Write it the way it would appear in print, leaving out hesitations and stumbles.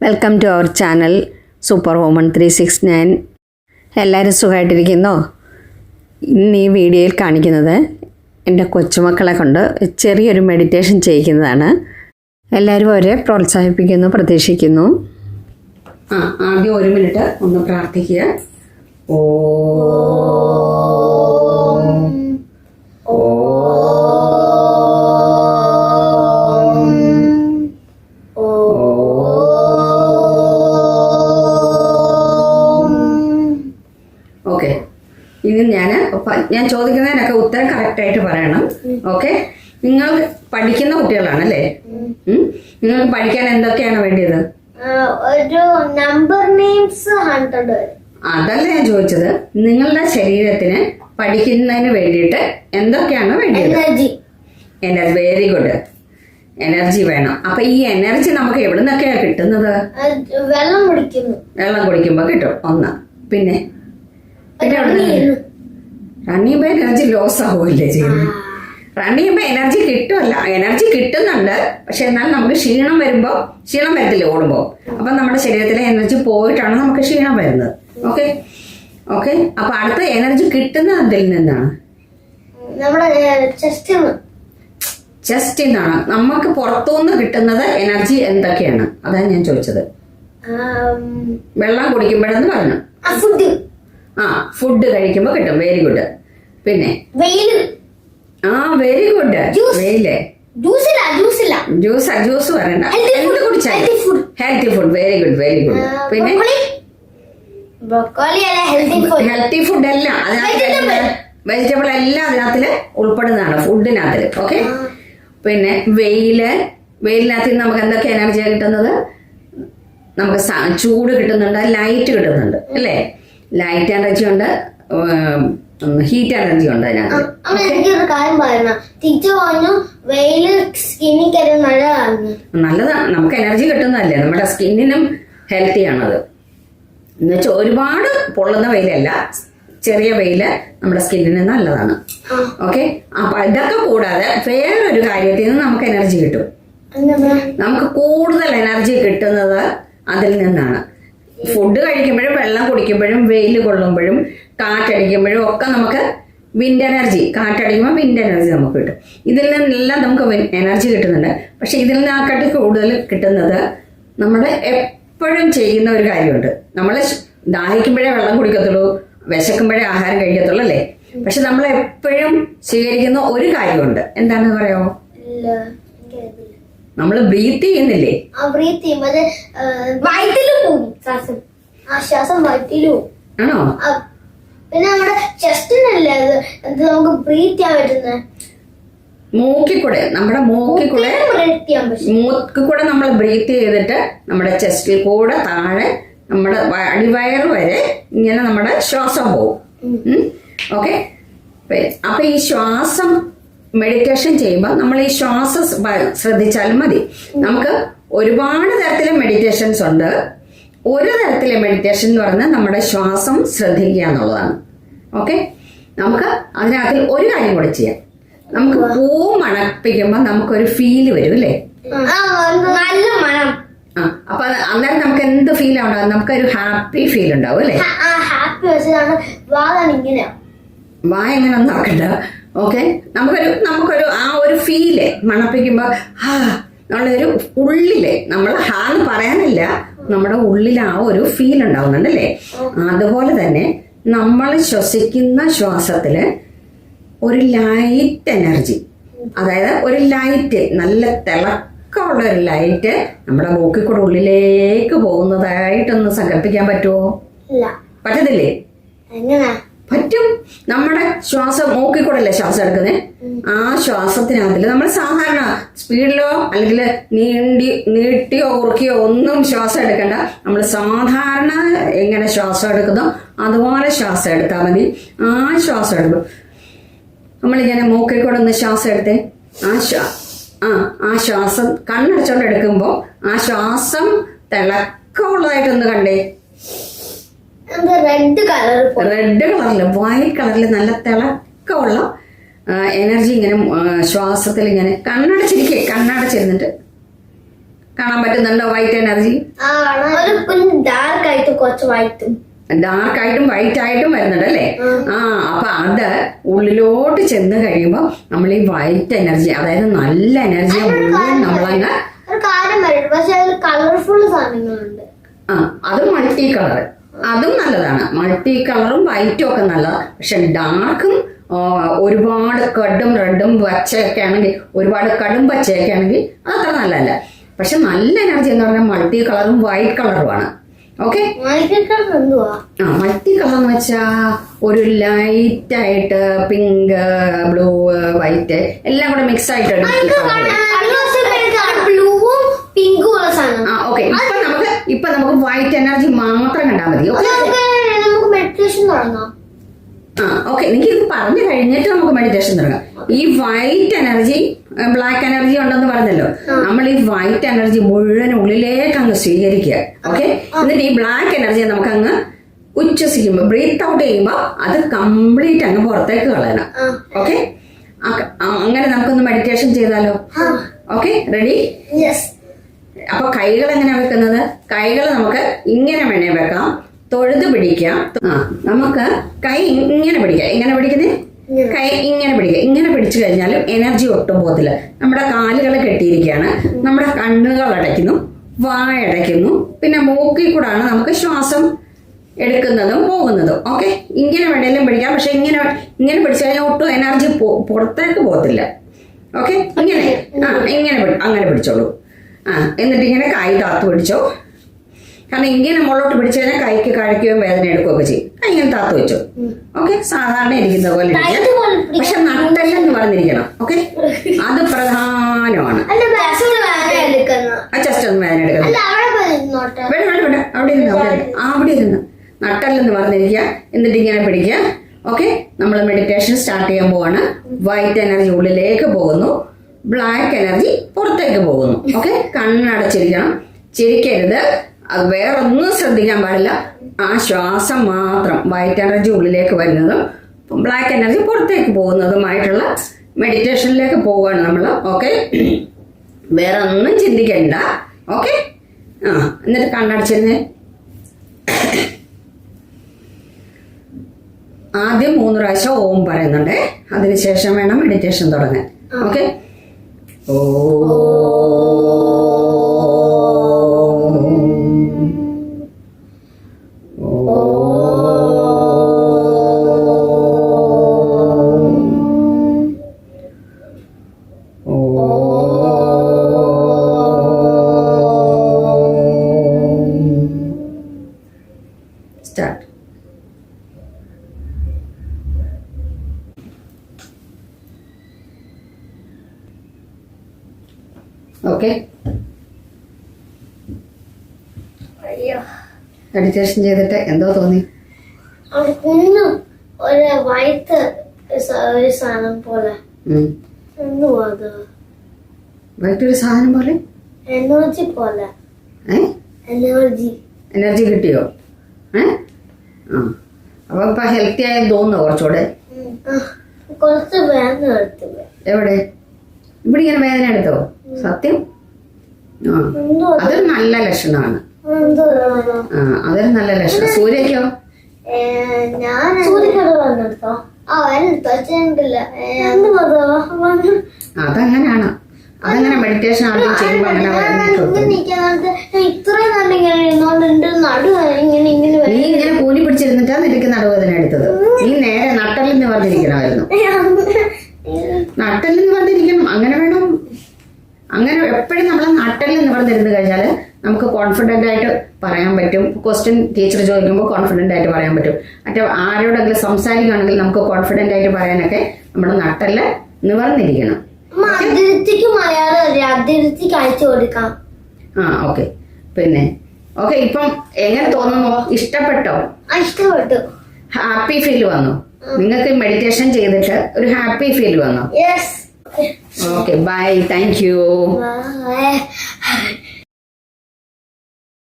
Welcome to our channel super woman 369. എല്ലാവരും സുഖമായിട്ടിരിക്കുന്നോ? ഇന്ന് ഈ വീഡിയോയിൽ കാണിക്കുന്നത് എൻ്റെ കൊച്ചുമക്കളെ കൊണ്ട് ചെറിയൊരു മെഡിറ്റേഷൻ ചെയ്യിക്കുന്നതാണ്. എല്ലാവരും അവരെ പ്രോത്സാഹിപ്പിക്കുന്നു, പ്രതീക്ഷിക്കുന്നു. ആദ്യം 1 മിനിറ്റ് ഒന്ന് പ്രാർത്ഥിക്കുക. ഓക്കെ, ഇനി ഞാൻ ചോദിക്കുന്നതിനൊക്കെ ഉത്തരം കറക്റ്റായിട്ട് പറയണം. ഓക്കെ, നിങ്ങൾ പഠിക്കുന്ന കുട്ടികളാണല്ലേ? നിങ്ങൾക്ക് പഠിക്കാൻ എന്തൊക്കെയാണ് വേണ്ടിയത്? ഒരു നമ്പർ നെയിംസ് 100. അതല്ല ഞാൻ ചോദിച്ചത്. നിങ്ങളുടെ ശരീരത്തിന് പഠിക്കുന്നതിന് വേണ്ടിയിട്ട് എന്തൊക്കെയാണ് വേണ്ടത്? എനർജി. Very good. എനർജി വേണം. അപ്പൊ ഈ എനർജി നമുക്ക് എവിടെ നിന്നൊക്കെയാണ് കിട്ടുന്നത്? വെള്ളം കുടിക്കുമ്പോ കിട്ടും. ഒന്ന്. പിന്നെ റൺ ചെയ്യുമ്പോ എനർജി ലോസ് ആവുമല്ലേ ചെയ്യുന്നത്? റൺ ചെയ്യുമ്പോ എനർജി കിട്ടുമല്ല, എനർജി കിട്ടുന്നുണ്ട്. പക്ഷെ എന്നാൽ നമുക്ക് ക്ഷീണം വരത്തില്ല ഓടുമ്പോ. അപ്പൊ നമ്മുടെ ശരീരത്തിലെ എനർജി പോയിട്ടാണ് നമുക്ക് ക്ഷീണം വരുന്നത്. Okay okay. അപ്പൊ അടുത്ത എനർജി കിട്ടുന്നത് അതിൽ നിന്നാണ്, ചെസ്റ്റിൽ നിന്നാണ്. നമുക്ക് പുറത്തുനിന്ന് കിട്ടുന്നത് എനർജി എന്തൊക്കെയാണ്? അതാണ് ഞാൻ ചോദിച്ചത്. വെള്ളം കുടിക്കുമ്പോഴെന്ന് പറഞ്ഞു. ഫുഡ് കഴിക്കുമ്പോ കിട്ടും. Very good. പിന്നെ വെരി ഗുഡ്. വെയില്. ജ്യൂസ് പറയണ്ട, എന്ത് കുടിച്ചാലും ഹെൽത്തി ഫുഡ്. Very good. പിന്നെ ഹെൽത്തി ഫുഡ് എല്ലാം അതിനകത്ത്, വെജിറ്റബിൾ എല്ലാം അതിനകത്ത് ഉൾപ്പെടുന്നതാണ്, ഫുഡിനകത്ത്. ഓക്കെ. പിന്നെ വെയിലിനകത്ത് നമുക്ക് എന്തൊക്കെ എനർജിയാണ് കിട്ടുന്നത്? നമുക്ക് ചൂട് കിട്ടുന്നുണ്ട്, ലൈറ്റ് കിട്ടുന്നുണ്ട് അല്ലേ? ലൈറ്റ് എനർജി ഉണ്ട്, ഹീറ്റ് എനർജി ഉണ്ട് അതിനകത്ത്. നല്ലതാണ്, നമുക്ക് എനർജി കിട്ടുന്നതല്ലേ, നമ്മുടെ സ്കിന്നിനും ഹെൽത്തി ആണത്. എന്ന് വെച്ചാൽ ഒരുപാട് പൊള്ളുന്ന വെയിലല്ല, ചെറിയ വെയില് നമ്മുടെ സ്കിന്നിന് നല്ലതാണ്. ഓക്കെ. അപ്പൊ ഇതൊക്കെ കൂടാതെ വേറൊരു കാര്യത്തിൽ നിന്ന് നമുക്ക് എനർജി കിട്ടും. നമുക്ക് കൂടുതൽ എനർജി കിട്ടുന്നത് അതിൽ നിന്നാണ്. ഫുഡ് കഴിക്കുമ്പോഴും വെള്ളം കുടിക്കുമ്പോഴും വെയിൽ കൊള്ളുമ്പോഴും കാറ്റടിക്കുമ്പോഴും ഒക്കെ നമുക്ക് വിൻഡ് എനർജി, കാറ്റടിക്കുമ്പോൾ വിൻഡ് എനർജി നമുക്ക് കിട്ടും. ഇതിൽ നിന്നെല്ലാം നമുക്ക് എനർജി കിട്ടുന്നുണ്ട്. പക്ഷെ ഇതിൽ നിന്നേക്കാട്ടി കൂടുതൽ കിട്ടുന്നത് നമ്മുടെ എപ്പോഴും ചെയ്യുന്ന ഒരു കാര്യമുണ്ട്. നമ്മൾ ദാഹിക്കുമ്പോഴേ വെള്ളം കുടിക്കത്തുള്ളൂ, വിശക്കുമ്പോഴേ ആഹാരം കഴിക്കത്തുള്ളൂ അല്ലേ? പക്ഷെ നമ്മൾ എപ്പോഴും സ്വീകരിക്കുന്ന ഒരു കാര്യമുണ്ട്. എന്താണെന്ന് പറയാമോ? നമ്മൾ ബ്രീത്ത് ചെയ്യുന്നില്ലേ? ആണോ? പിന്നെ നമ്മുടെ ചെസ്റ്റിനല്ലേ നമുക്ക് ബ്രീത്ത് ചെയ്യാൻ പറ്റുന്നത്? മൂക്കിക്കൂടെ നമ്മൾ ബ്രീത്ത് ചെയ്തിട്ട് നമ്മുടെ ചെസ്റ്റിൽ കൂടെ താഴെ നമ്മുടെ അടിവയറ് വരെ ഇങ്ങനെ നമ്മുടെ ശ്വാസം പോവും. ഓക്കെ. അപ്പൊ ഈ ശ്വാസം മെഡിറ്റേഷൻ ചെയ്യുമ്പോൾ നമ്മൾ ഈ ശ്വാസം ശ്രദ്ധിച്ചാലും മതി. നമുക്ക് ഒരുപാട് തരത്തിലെ മെഡിറ്റേഷൻസ് ഉണ്ട്. ഒരു തരത്തിലെ മെഡിറ്റേഷൻ എന്ന് പറഞ്ഞാൽ നമ്മുടെ ശ്വാസം ശ്രദ്ധിക്കുക എന്നുള്ളതാണ്. ഓക്കെ. നമുക്ക് അതിനകത്തിൽ ഒരു കാര്യം കൂടെ ചെയ്യാം. നമുക്ക് പൂ മണപ്പിക്കുമ്പോൾ നമുക്കൊരു ഫീല് വരും അല്ലേ? നല്ല മണം. അപ്പൊ അന്നേരം നമുക്ക് എന്ത് ഫീൽ ഉണ്ടാവും? നമുക്കൊരു ഹാപ്പി ഫീൽ ഉണ്ടാവും അല്ലേ? വായ എങ്ങനെ ഒന്നും ആക്കണ്ട. ഓക്കെ. നമുക്കൊരു ആ ഒരു ഫീല് മണപ്പിക്കുമ്പോ നമ്മളൊരു ഉള്ളില്, നമ്മൾ എന്ന് പറയാനില്ല, നമ്മുടെ ഉള്ളിൽ ആ ഒരു ഫീൽ ഉണ്ടാവുന്നുണ്ടല്ലേ? അതുപോലെ തന്നെ നമ്മൾ ശ്വസിക്കുന്ന ശ്വാസത്തില് ഒരു ലൈറ്റ് എനർജി, അതായത് ഒരു ലൈറ്റ്, നല്ല തിളക്കമുള്ള ഒരു ലൈറ്റ് നമ്മുടെ മൂക്കിൽ കൂടെ ഉള്ളിലേക്ക് പോകുന്നതായിട്ടൊന്ന് സങ്കല്പിക്കാൻ പറ്റുമോ? പറ്റത്തില്ലേ? പറ്റും. നമ്മുടെ ശ്വാസം മൂക്കിൽ കൂടെ അല്ലേ ശ്വാസം എടുക്കുന്നത്? ആ ശ്വാസത്തിനകത്തില് നമ്മൾ സാധാരണ സ്പീഡിലോ അല്ലെങ്കിൽ നീട്ടിയോ ഉറുക്കിയോ ഒന്നും ശ്വാസം എടുക്കണ്ട. നമ്മൾ സാധാരണ എങ്ങനെ ശ്വാസം എടുക്കുന്നോ അതുപോലെ ശ്വാസം എടുത്താൽ മതി. ആ ശ്വാസം എടുക്കും. നമ്മളിങ്ങനെ മൂക്കിൽ കൂടെ ഒന്ന് ശ്വാസം എടുത്തേ. ആ ശ്വാസം കണ്ണടച്ചോണ്ട് എടുക്കുമ്പോൾ ആ ശ്വാസം തിളക്കമുള്ളതായിട്ടൊന്ന് കണ്ടേ. റെഡ് കളറില്, വൈറ്റ് കളറില് നല്ല തിളക്കമുള്ള എനർജി ഇങ്ങനെ ശ്വാസത്തിൽ ഇങ്ങനെ കണ്ണടച്ചിരിക്കെ, കണ്ണടച്ചിരുന്നിട്ട് കാണാൻ പറ്റുന്നുണ്ടോ വൈറ്റ് എനർജി? ഒരു കുഞ്ഞ് ഡാർക്ക് ആയിട്ട് കുറച്ച് വൈറ്റും ഡാർക്ക് ആയിട്ടും വൈറ്റ് ആയിട്ടും വരുന്നുണ്ട് അല്ലേ? അപ്പൊ അത് ഉള്ളിലോട്ട് ചെന്ന് കഴിയുമ്പോൾ നമ്മൾ ഈ വൈറ്റ് എനർജി, അതായത് നല്ല എനർജിയെ മുഴുവൻ നമ്മളങ്ങ് ഒരു കാര്യം പറയട്ടെ, പക്ഷെ അതിൽ കളർഫുൾ സാധനങ്ങളുണ്ട്. അത് മൾട്ടി കളർ, അതും നല്ലതാണ്. മൾട്ടി കളറും വൈറ്റും ഒക്കെ നല്ലതാണ്. പക്ഷെ ഡാർക്കും ഒരുപാട് കടും റെഡും പച്ചയൊക്കെ ആണെങ്കിൽ, ഒരുപാട് കടും പച്ചയൊക്കെ ആണെങ്കിൽ അത്ര നല്ലതല്ല. പക്ഷെ നല്ല എനർജി എന്ന് പറഞ്ഞാൽ മൾട്ടി കളറും വൈറ്റ് കളറുമാണ്. ഓക്കെ, മൾട്ടി കളർ എന്ന് വെച്ചാ ഒരു ലൈറ്റ് ആയിട്ട് പിങ്ക്, ബ്ലൂ, വൈറ്റ് എല്ലാം കൂടെ മിക്സ് ആയിട്ട് ബ്ലൂവും പിങ്കും ഉള്ള സാധനം. ഓക്കെ, ഇപ്പൊ നമുക്ക് വൈറ്റ് എനർജി മാത്രം കണ്ടാൽ മതി. നമുക്ക് മെഡിറ്റേഷൻ തുടങ്ങാം. ഓക്കെ, എനിക്ക് ഇത് പറഞ്ഞു കഴിഞ്ഞിട്ട് നമുക്ക് മെഡിറ്റേഷൻ തുടങ്ങാം. ഈ വൈറ്റ് എനർജി, ബ്ലാക്ക് എനർജി ഉണ്ടെന്ന് പറഞ്ഞല്ലോ, നമ്മൾ ഈ വൈറ്റ് എനർജി മുഴുവൻ ഉള്ളിലേക്ക് അങ്ങ് സ്വീകരിക്കുക. ഓക്കെ, എന്നിട്ട് ഈ ബ്ലാക്ക് എനർജിയെ നമുക്ക് അങ്ങ് ഉച്ഛസിക്കുമ്പോൾ, ബ്രീത്ത് ഔട്ട് ചെയ്യുമ്പോൾ അത് കംപ്ലീറ്റ് അങ്ങ് പുറത്തേക്ക് കളയണം. ഓക്കെ, അങ്ങനെ നമുക്കൊന്ന് മെഡിറ്റേഷൻ ചെയ്താലോ? Okay, ready? അപ്പൊ കൈകൾ എങ്ങനെയാ വെക്കുന്നത്? കൈകൾ നമുക്ക് ഇങ്ങനെ വേണേ വെക്കാം, തൊഴുത് പിടിക്കാം. നമുക്ക് കൈ ഇങ്ങനെ പിടിക്കാം. എങ്ങനെ പിടിക്കുന്നേ? കൈ ഇങ്ങനെ പിടിക്കുക. ഇങ്ങനെ പിടിച്ചു കഴിഞ്ഞാലും എനർജി ഒട്ടും പോകത്തില്ല. നമ്മുടെ കാലുകൾ കെട്ടിയിരിക്കുകയാണ്, നമ്മുടെ കണ്ണുകൾ അടയ്ക്കുന്നു, വായ അടയ്ക്കുന്നു, പിന്നെ മൂക്കിൽ കൂടാണ് നമുക്ക് ശ്വാസം എടുക്കുന്നതും പോകുന്നതും. ഓക്കെ, ഇങ്ങനെ വേണേലും പിടിക്കാം. പക്ഷെ ഇങ്ങനെ പിടിച്ചു കഴിഞ്ഞാൽ ഒട്ടും എനർജി പുറത്തേക്ക് പോകത്തില്ല. ഓക്കെ, ഇങ്ങനെ അങ്ങനെ പിടിച്ചോളൂ. എന്നിട്ട് ഇങ്ങനെ കൈ താത്ത് പിടിച്ചോ. കാരണം ഇങ്ങനെ മുകളിലോട്ട് പിടിച്ചു കഴിഞ്ഞാൽ കൈക്ക് കഴക്കുകയും വേദന എടുക്കുകയൊക്കെ ചെയ്യും. കൈ ഇങ്ങനെ താത്ത് വെച്ചോ. ഓക്കെ, സാധാരണ ഇരിക്കുന്ന പോലെ ഇരിക്കാം. പക്ഷെ നട്ടെല്ലെന്ന് പറഞ്ഞിരിക്കണം. ഓക്കെ, അത് പ്രധാനമാണ്. ജസ്റ്റ് ഒന്ന് വേദന എടുക്കണം. വേണ്ട, അവിടെ ഇരുന്ന് നട്ടെല്ലെന്ന് പറഞ്ഞിരിക്കുക. എന്നിട്ട് ഇങ്ങനെ പിടിക്കുക. ഓക്കെ, നമ്മൾ മെഡിറ്റേഷൻ സ്റ്റാർട്ട് ചെയ്യാൻ പോവാണ്. വൈറ്റ് എനർജി ഉള്ളിലേക്ക് പോകുന്നു, ബ്ലാക്ക് എനർജി പുറത്തേക്ക് പോകുന്നു. ഓക്കെ, കണ്ണടച്ചിരിക്കണം, ചിരിക്കരുത്. അത് വേറെ ഒന്നും ശ്രദ്ധിക്കാൻ പാടില്ല. ആ ശ്വാസം മാത്രം, വൈറ്റ് എനർജി ഉള്ളിലേക്ക് വരുന്നതും ബ്ലാക്ക് എനർജി പുറത്തേക്ക് പോകുന്നതുമായിട്ടുള്ള മെഡിറ്റേഷനിലേക്ക് പോവുകയാണ് നമ്മൾ. ഓക്കെ, വേറെ ഒന്നും ചിന്തിക്കണ്ട. ഓക്കെ, എന്നിട്ട് കണ്ണടച്ചിരുന്നേ. ആദ്യം 3 പ്രാവശ്യം ഓം പറയുന്നുണ്ട്, അതിനുശേഷം വേണം മെഡിറ്റേഷൻ തുടങ്ങാൻ. ഓക്കെ, ഓ സ്റ്റാർട്ട്. ഓക്കെ, മെഡിറ്റേഷൻ ചെയ്തിട്ട് എന്തോ തോന്നി? ഒരു വൈറ്റ് ഒരു സാധനം പോലെ. വൈറ്റ് ഒരു സാധനം പോലെ? എനർജി പോലെ. എനർജി കിട്ടിയോ? അപ്പൊ ഇപ്പൊ ഹെൽത്തി ആയി തോന്നുന്നു കുറച്ചുകൂടെ? കുറച്ച് വേദന എടുത്തു. എവിടെ? ഇവിടെ ഇങ്ങനെ വേദന എടുത്തോ? സത്യം? അതൊരു നല്ല ലക്ഷണമാണ്. അതൊരു നല്ല ലക്ഷണം. സൂര്യക്കോ? അതങ്ങനെയാണ്. അതങ്ങനെ മെഡിറ്റേഷൻ ആദ്യം ചെയ്യുമ്പോ അങ്ങനെ നീ ഇങ്ങനെ കൂലി പിടിച്ചിരുന്നിട്ടാ നിനക്ക് നടുവേദന എടുത്തത്. നീ നേരെ നട്ടലിന്ന് പറഞ്ഞിരിക്കണമായിരുന്നു. നട്ടലിന്ന് പറഞ്ഞിരിക്കണം. അങ്ങനെ വേണം. അങ്ങനെ എപ്പോഴും നമ്മൾ നട്ടലിൽ നിവർന്നിരുന്ന് കഴിഞ്ഞാൽ നമുക്ക് കോൺഫിഡൻ്റ് ആയിട്ട് പറയാൻ പറ്റും. ക്വസ്റ്റ്യൻ ടീച്ചർ ചോദിക്കുമ്പോൾ കോൺഫിഡൻ്റ് ആയിട്ട് പറയാൻ പറ്റും. മറ്റേ ആരോടെങ്കിലും സംസാരിക്കുകയാണെങ്കിൽ നമുക്ക് കോൺഫിഡൻ്റ് ആയിട്ട് പറയാനൊക്കെ നമ്മുടെ നട്ടല് നിവർന്നിരിക്കണം. ഓക്കെ, പിന്നെ ഓക്കെ, ഇപ്പം എങ്ങനെ തോന്നുന്നു? ഇഷ്ടപ്പെട്ടോ? ഇഷ്ടപ്പെട്ടു. ഹാപ്പി ഫീൽ വന്നു? നിങ്ങൾക്ക് മെഡിറ്റേഷൻ ചെയ്തിട്ട് ഒരു ഹാപ്പി ഫീൽ വന്നു? Okay, bye. Thank U.